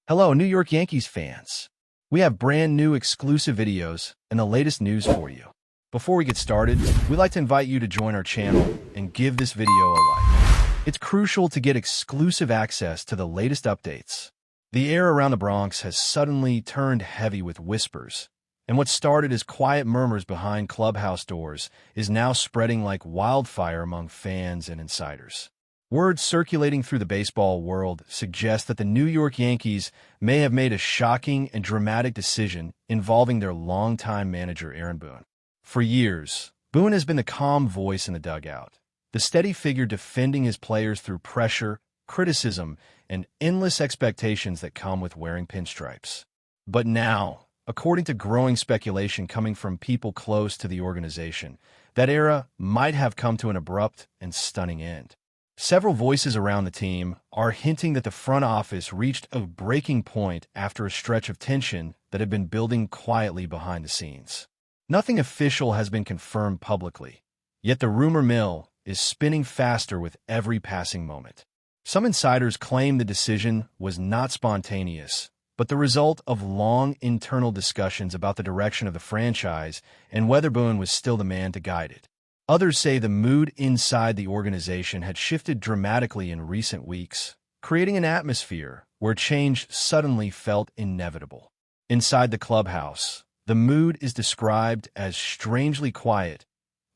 Hello, New York Yankees fans. We have brand new exclusive videos and the latest news for you. Before we get started, we'd like to invite you to join our channel and give this video a like. It's crucial to get exclusive access to the latest updates. The air around the Bronx has suddenly turned heavy with whispers, and what started as quiet murmurs behind clubhouse doors is now spreading like wildfire among fans and insiders. Words circulating through the baseball world suggest that the New York Yankees may have made a shocking and dramatic decision involving their longtime manager Aaron Boone. For years, Boone has been the calm voice in the dugout, the steady figure defending his players through pressure, criticism, and endless expectations that come with wearing pinstripes. But now, according to growing speculation coming from people close to the organization, that era might have come to an abrupt and stunning end. Several voices around the team are hinting that the front office reached a breaking point after a stretch of tension that had been building quietly behind the scenes. Nothing official has been confirmed publicly, yet the rumor mill is spinning faster with every passing moment. Some insiders claim the decision was not spontaneous, but the result of long internal discussions about the direction of the franchise and whether Boone was still the man to guide it. Others say the mood inside the organization had shifted dramatically in recent weeks, creating an atmosphere where change suddenly felt inevitable. Inside the clubhouse, the mood is described as strangely quiet,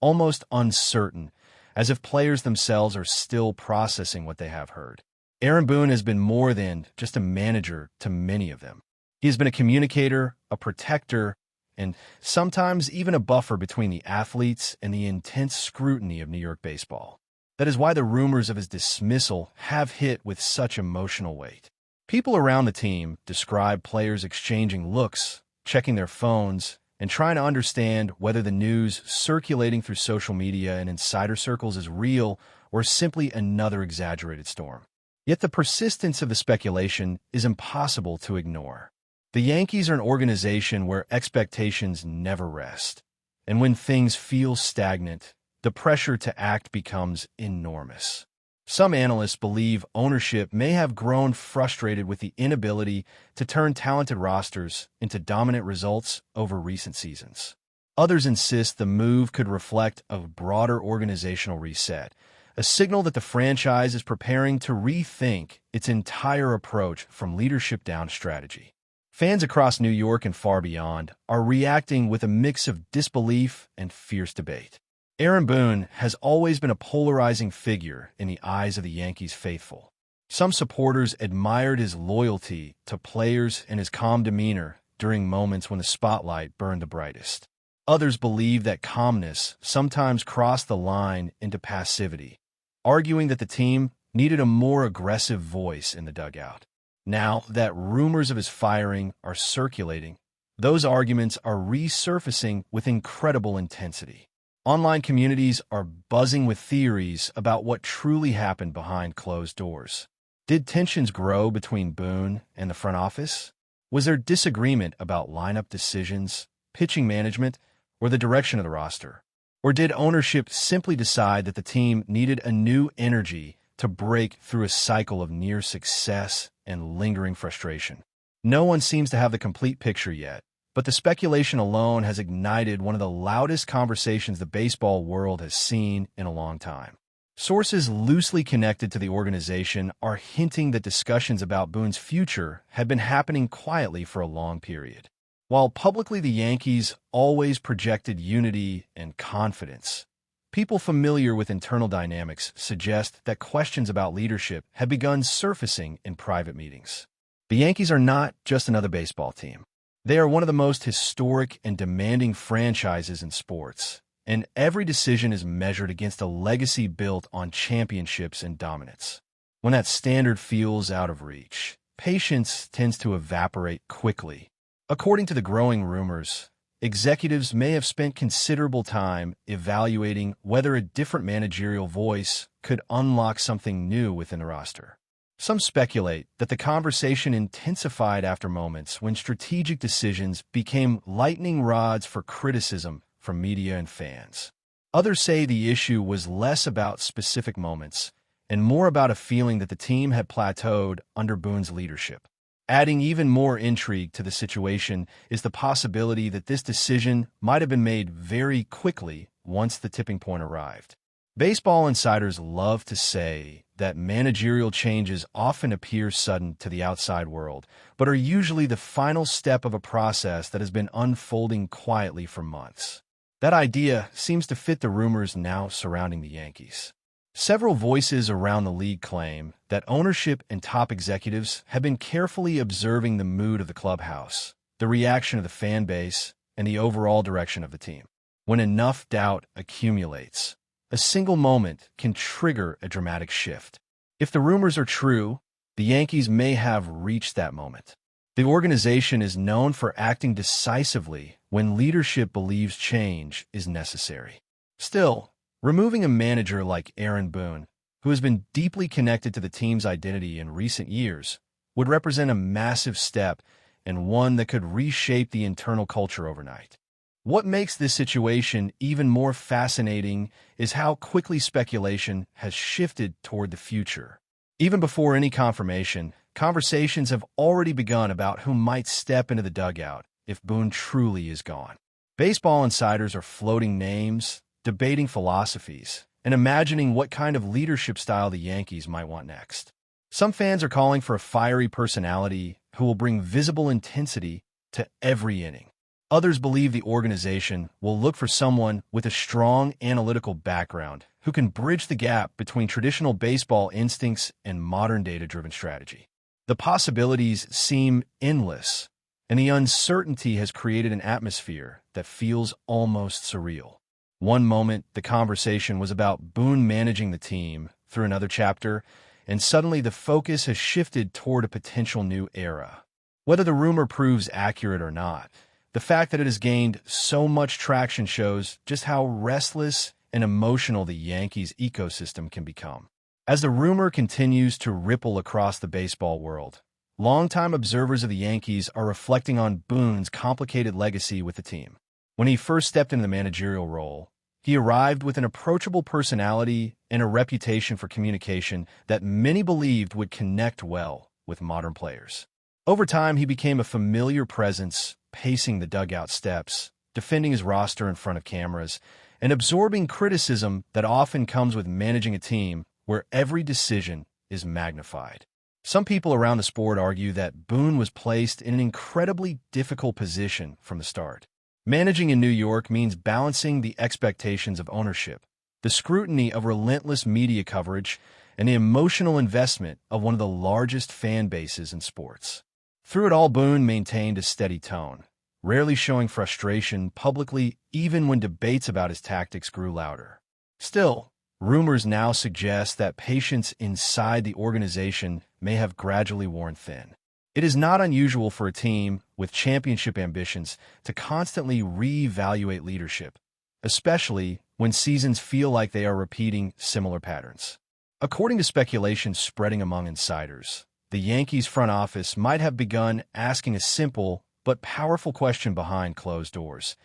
almost uncertain, as if players themselves are still processing what they have heard. Aaron Boone has been more than just a manager to many of them. He has been a communicator, a protector, and sometimes even a buffer between the athletes and the intense scrutiny of New York baseball. That is why the rumors of his dismissal have hit with such emotional weight. People around the team describe players exchanging looks, checking their phones, and trying to understand whether the news circulating through social media and insider circles is real or simply another exaggerated storm. Yet the persistence of the speculation is impossible to ignore. The Yankees are an organization where expectations never rest, and when things feel stagnant, the pressure to act becomes enormous. Some analysts believe ownership may have grown frustrated with the inability to turn talented rosters into dominant results over recent seasons. Others insist the move could reflect a broader organizational reset, a signal that the franchise is preparing to rethink its entire approach from leadership down strategy. Fans across New York and far beyond are reacting with a mix of disbelief and fierce debate. Aaron Boone has always been a polarizing figure in the eyes of the Yankees faithful. Some supporters admired his loyalty to players and his calm demeanor during moments when the spotlight burned the brightest. Others believe that calmness sometimes crossed the line into passivity, arguing that the team needed a more aggressive voice in the dugout. Now that rumors of his firing are circulating, those arguments are resurfacing with incredible intensity. Online communities are buzzing with theories about what truly happened behind closed doors. Did tensions grow between Boone and the front office? Was there disagreement about lineup decisions, pitching management, or the direction of the roster? Or did ownership simply decide that the team needed a new energy to break through a cycle of near success and lingering frustration? No one seems to have the complete picture yet, but the speculation alone has ignited one of the loudest conversations the baseball world has seen in a long time. Sources loosely connected to the organization are hinting that discussions about Boone's future had been happening quietly for a long period. While publicly the Yankees always projected unity and confidence, people familiar with internal dynamics suggest that questions about leadership have begun surfacing in private meetings. The Yankees are not just another baseball team. They are one of the most historic and demanding franchises in sports, and every decision is measured against a legacy built on championships and dominance. When that standard feels out of reach, patience tends to evaporate quickly. According to the growing rumors, executives may have spent considerable time evaluating whether a different managerial voice could unlock something new within the roster. Some speculate that the conversation intensified after moments when strategic decisions became lightning rods for criticism from media and fans. Others say the issue was less about specific moments and more about a feeling that the team had plateaued under Boone's leadership. Adding even more intrigue to the situation is the possibility that this decision might have been made very quickly once the tipping point arrived. Baseball insiders love to say that managerial changes often appear sudden to the outside world, but are usually the final step of a process that has been unfolding quietly for months. That idea seems to fit the rumors now surrounding the Yankees. Several voices around the league claim that ownership and top executives have been carefully observing the mood of the clubhouse, the reaction of the fan base, and the overall direction of the team. When enough doubt accumulates, a single moment can trigger a dramatic shift. If the rumors are true, the Yankees may have reached that moment. The organization is known for acting decisively when leadership believes change is necessary. Still, removing a manager like Aaron Boone, who has been deeply connected to the team's identity in recent years, would represent a massive step and one that could reshape the internal culture overnight. What makes this situation even more fascinating is how quickly speculation has shifted toward the future. Even before any confirmation, conversations have already begun about who might step into the dugout if Boone truly is gone. Baseball insiders are floating names, debating philosophies, and imagining what kind of leadership style the Yankees might want next. Some fans are calling for a fiery personality who will bring visible intensity to every inning. Others believe the organization will look for someone with a strong analytical background who can bridge the gap between traditional baseball instincts and modern data-driven strategy. The possibilities seem endless, and the uncertainty has created an atmosphere that feels almost surreal. One moment, the conversation was about Boone managing the team through another chapter, and suddenly the focus has shifted toward a potential new era. Whether the rumor proves accurate or not, the fact that it has gained so much traction shows just how restless and emotional the Yankees ecosystem can become. As the rumor continues to ripple across the baseball world, longtime observers of the Yankees are reflecting on Boone's complicated legacy with the team. When he first stepped into the managerial role, he arrived with an approachable personality and a reputation for communication that many believed would connect well with modern players. Over time, he became a familiar presence, pacing the dugout steps, defending his roster in front of cameras, and absorbing criticism that often comes with managing a team where every decision is magnified. Some people around the sport argue that Boone was placed in an incredibly difficult position from the start. Managing in New York means balancing the expectations of ownership, the scrutiny of relentless media coverage, and the emotional investment of one of the largest fan bases in sports. Through it all, Boone maintained a steady tone, rarely showing frustration publicly even when debates about his tactics grew louder. Still, rumors now suggest that patience inside the organization may have gradually worn thin. It is not unusual for a team with championship ambitions to constantly reevaluate leadership, especially when seasons feel like they are repeating similar patterns. According to speculation spreading among insiders, the Yankees front office might have begun asking a simple but powerful question behind closed doors.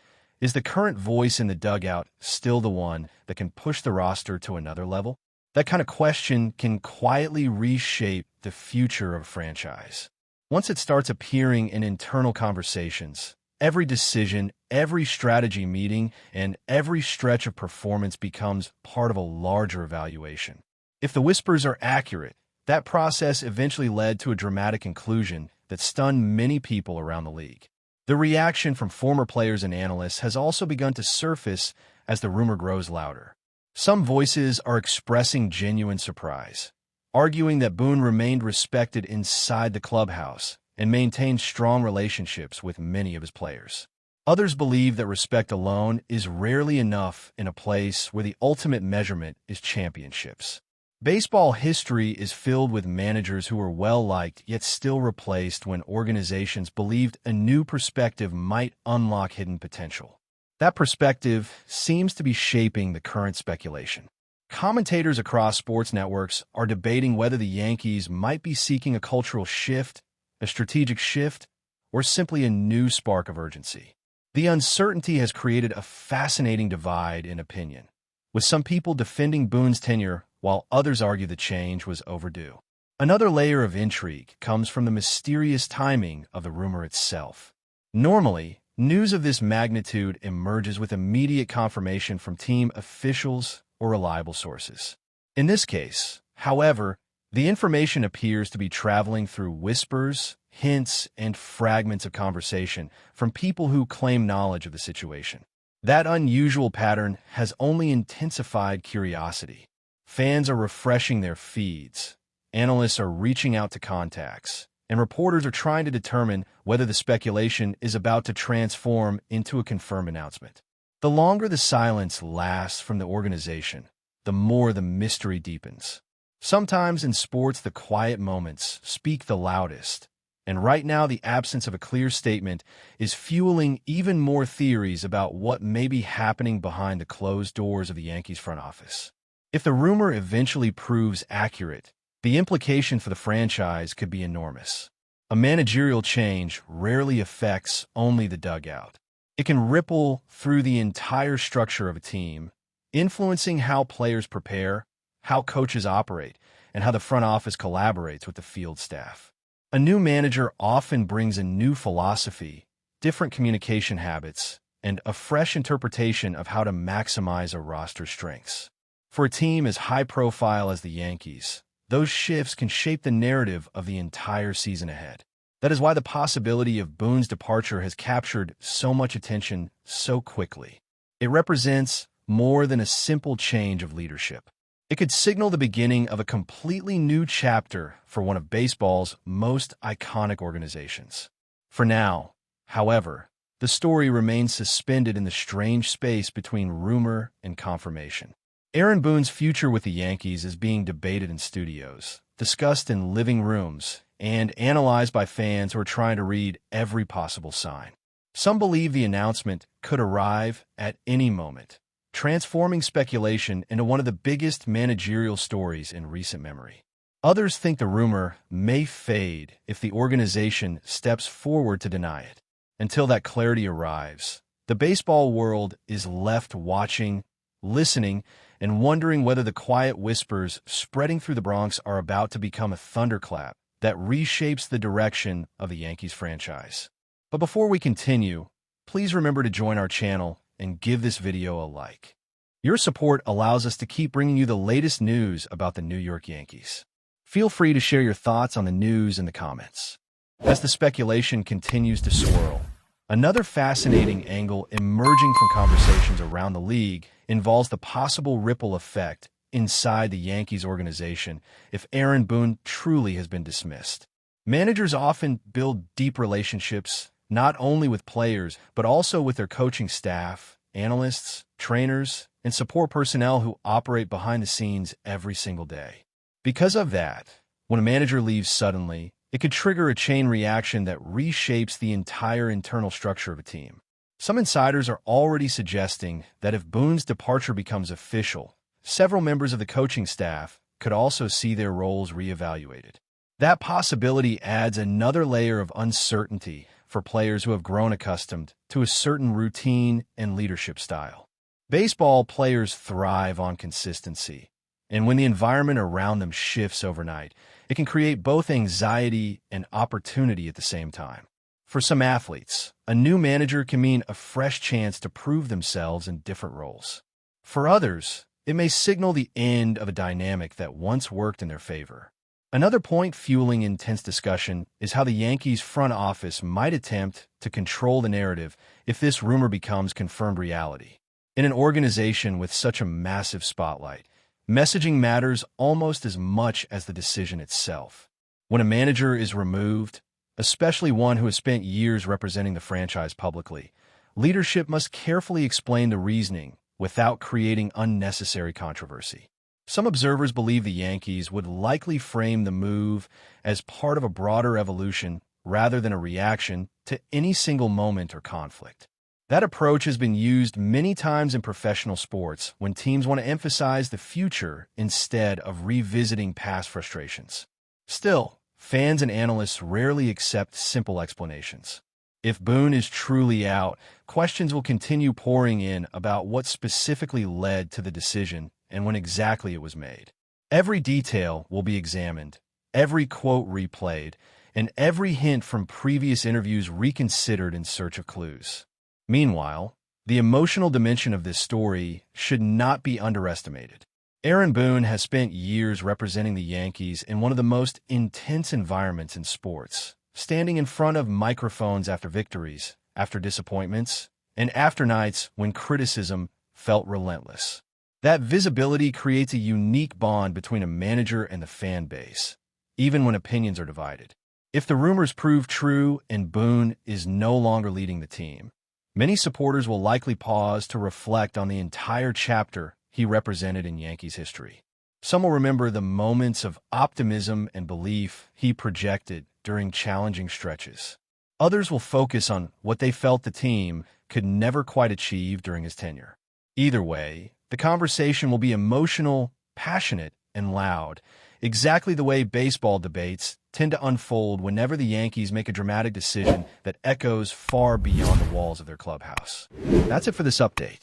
Is the current voice in the dugout still the one that can push the roster to another level? That kind of question can quietly reshape the future of a franchise. Once it starts appearing in internal conversations, every decision, every strategy meeting, and every stretch of performance becomes part of a larger evaluation. If the whispers are accurate, that process eventually led to a dramatic conclusion that stunned many people around the league. The reaction from former players and analysts has also begun to surface as the rumor grows louder. Some voices are expressing genuine surprise, arguing that Boone remained respected inside the clubhouse and maintained strong relationships with many of his players. Others believe that respect alone is rarely enough in a place where the ultimate measurement is championships. Baseball history is filled with managers who were well-liked yet still replaced when organizations believed a new perspective might unlock hidden potential. That perspective seems to be shaping the current speculation. Commentators across sports networks are debating whether the Yankees might be seeking a cultural shift, a strategic shift, or simply a new spark of urgency. The uncertainty has created a fascinating divide in opinion, with some people defending Boone's tenure while others argue the change was overdue. Another layer of intrigue comes from the mysterious timing of the rumor itself. Normally, news of this magnitude emerges with immediate confirmation from team officials or reliable sources. In this case, however, the information appears to be traveling through whispers, hints, and fragments of conversation from people who claim knowledge of the situation. That unusual pattern has only intensified curiosity. Fans are refreshing their feeds, analysts are reaching out to contacts, and reporters are trying to determine whether the speculation is about to transform into a confirmed announcement. The longer the silence lasts from the organization, the more the mystery deepens. Sometimes in sports, the quiet moments speak the loudest, and right now the absence of a clear statement is fueling even more theories about what may be happening behind the closed doors of the Yankees front office. If the rumor eventually proves accurate, the implication for the franchise could be enormous. A managerial change rarely affects only the dugout. It can ripple through the entire structure of a team, influencing how players prepare, how coaches operate, and how the front office collaborates with the field staff. A new manager often brings a new philosophy, different communication habits, and a fresh interpretation of how to maximize a roster's strengths. For a team as high-profile as the Yankees, those shifts can shape the narrative of the entire season ahead. That is why the possibility of Boone's departure has captured so much attention so quickly. It represents more than a simple change of leadership. It could signal the beginning of a completely new chapter for one of baseball's most iconic organizations. For now, however, the story remains suspended in the strange space between rumor and confirmation. Aaron Boone's future with the Yankees is being debated in studios, discussed in living rooms, and analyzed by fans who are trying to read every possible sign. Some believe the announcement could arrive at any moment, transforming speculation into one of the biggest managerial stories in recent memory. Others think the rumor may fade if the organization steps forward to deny it. Until that clarity arrives, the baseball world is left watching, listening, and wondering whether the quiet whispers spreading through the Bronx are about to become a thunderclap that reshapes the direction of the Yankees franchise. But before we continue, please remember to join our channel and give this video a like. Your support allows us to keep bringing you the latest news about the New York Yankees. Feel free to share your thoughts on the news in the comments. As the speculation continues to swirl, another fascinating angle emerging from conversations around the league involves the possible ripple effect inside the Yankees organization if Aaron Boone truly has been dismissed. Managers often build deep relationships, not only with players, but also with their coaching staff, analysts, trainers, and support personnel who operate behind the scenes every single day. Because of that, when a manager leaves suddenly, it could trigger a chain reaction that reshapes the entire internal structure of a team. Some insiders are already suggesting that if Boone's departure becomes official, several members of the coaching staff could also see their roles reevaluated. That possibility adds another layer of uncertainty for players who have grown accustomed to a certain routine and leadership style. Baseball players thrive on consistency, and when the environment around them shifts overnight, it can create both anxiety and opportunity at the same time. For some athletes, a new manager can mean a fresh chance to prove themselves in different roles. For others, it may signal the end of a dynamic that once worked in their favor. Another point fueling intense discussion is how the Yankees front office might attempt to control the narrative if this rumor becomes confirmed reality. In an organization with such a massive spotlight, messaging matters almost as much as the decision itself. When a manager is removed, especially one who has spent years representing the franchise publicly, leadership must carefully explain the reasoning without creating unnecessary controversy. Some observers believe the Yankees would likely frame the move as part of a broader evolution rather than a reaction to any single moment or conflict. That approach has been used many times in professional sports when teams want to emphasize the future instead of revisiting past frustrations. Still, fans and analysts rarely accept simple explanations. If Boone is truly out, questions will continue pouring in about what specifically led to the decision and when exactly it was made. Every detail will be examined, every quote replayed, and every hint from previous interviews reconsidered in search of clues. Meanwhile, the emotional dimension of this story should not be underestimated. Aaron Boone has spent years representing the Yankees in one of the most intense environments in sports, standing in front of microphones after victories, after disappointments, and after nights when criticism felt relentless. That visibility creates a unique bond between a manager and the fan base, even when opinions are divided. If the rumors prove true and Boone is no longer leading the team, many supporters will likely pause to reflect on the entire chapter he represented in Yankees history. Some will remember the moments of optimism and belief he projected during challenging stretches. Others will focus on what they felt the team could never quite achieve during his tenure. Either way, the conversation will be emotional, passionate, and loud, exactly the way baseball debates tend to unfold whenever the Yankees make a dramatic decision that echoes far beyond the walls of their clubhouse. That's it for this update.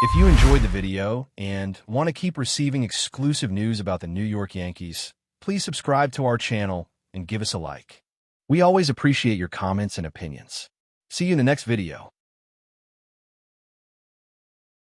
If you enjoyed the video and want to keep receiving exclusive news about the New York Yankees, please subscribe to our channel and give us a like. We always appreciate your comments and opinions. See you in the next video.